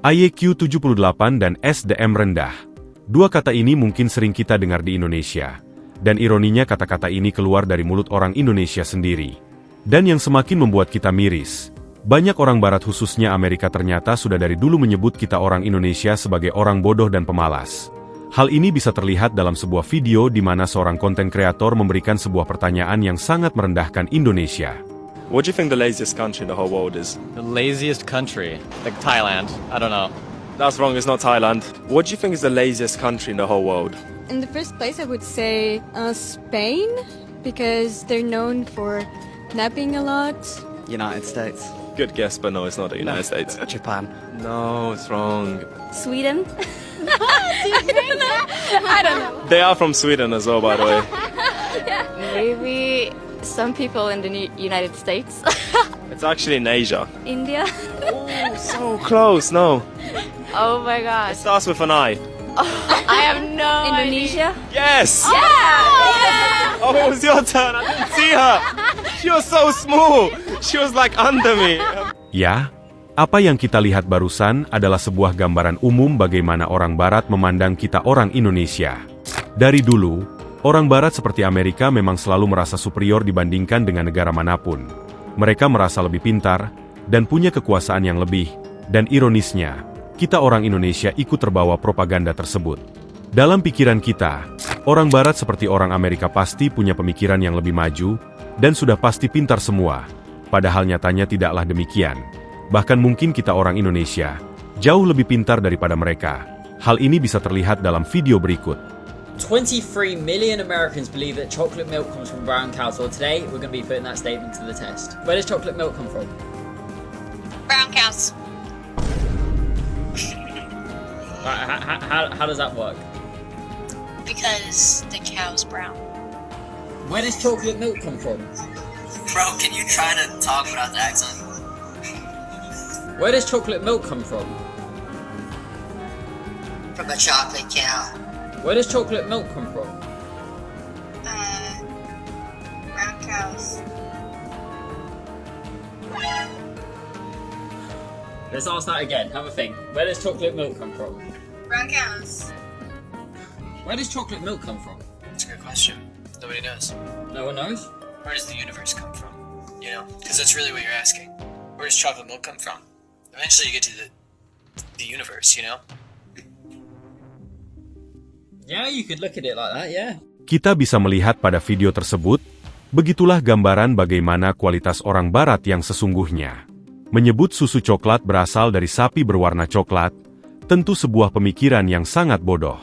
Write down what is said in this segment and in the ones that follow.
IQ 78 dan SDM rendah. Dua kata ini mungkin sering kita dengar di Indonesia. Dan ironinya kata-kata ini keluar dari mulut orang Indonesia sendiri. Dan yang semakin membuat kita miris, banyak orang barat khususnya Amerika ternyata sudah dari dulu menyebut kita orang Indonesia sebagai orang bodoh dan pemalas. Hal ini bisa terlihat dalam sebuah video di mana seorang konten kreator memberikan sebuah pertanyaan yang sangat merendahkan Indonesia. What do you think the laziest country in the whole world is? The laziest country? Like Thailand. I don't know. That's wrong, it's not Thailand. What do you think is the laziest country in the whole world? In the first place, I would say Spain, because they're known for napping a lot. United States. Good guess, but no, it's not the United States. Japan. No, it's wrong. Sweden? I don't know. They are from Sweden as well, by the way. Maybe some people in the United States. It's actually in Asia. India. Oh, so close, no. Oh my It gosh. starts with an I. I have no Indonesia? Yes! Yeah! Oh, it was your turn. I didn't see her. She was so small. She was like under me. Ya, apa yang kita lihat barusan adalah sebuah gambaran umum bagaimana orang barat memandang kita orang Indonesia. Dari dulu, orang barat seperti Amerika memang selalu merasa superior dibandingkan dengan negara manapun. Mereka merasa lebih pintar, dan punya kekuasaan yang lebih, dan ironisnya, kita orang Indonesia ikut terbawa propaganda tersebut. Dalam pikiran kita, orang barat seperti orang Amerika pasti punya pemikiran yang lebih maju, dan sudah pasti pintar semua. Padahal nyatanya tidaklah demikian. Bahkan mungkin kita orang Indonesia, jauh lebih pintar daripada mereka. Hal ini bisa terlihat dalam video berikut. 23 million Americans believe that chocolate milk comes from brown cows. So today, we're going to be putting that statement to the test. Where does chocolate milk come from? Brown cows. How does that work? Because the cow's brown. Where does chocolate milk come from? Bro, can you try to talk without the accent? Where does chocolate milk come from? From a chocolate cow. Where does chocolate milk come from? Brown cows. Let's ask that again. Have a think. Where does chocolate milk come from? Brown cows. Where does chocolate milk come from? That's a good question. Nobody knows. No one knows? Where does the universe come from? You know? Because that's really what you're asking. Where does chocolate milk come from? Eventually you get to the universe, you know? Yeah, you could look at it like that, yeah. Kita bisa melihat pada video tersebut, begitulah gambaran bagaimana kualitas orang barat yang sesungguhnya. Menyebut susu coklat berasal dari sapi berwarna coklat, tentu sebuah pemikiran yang sangat bodoh.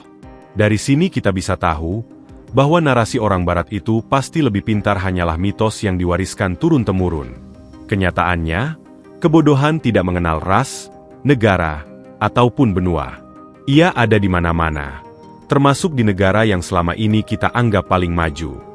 Dari sini kita bisa tahu, bahwa narasi orang barat itu pasti lebih pintar hanyalah mitos yang diwariskan turun-temurun. Kenyataannya, kebodohan tidak mengenal ras, negara, ataupun benua. Ia ada di mana-mana, termasuk di negara yang selama ini kita anggap paling maju.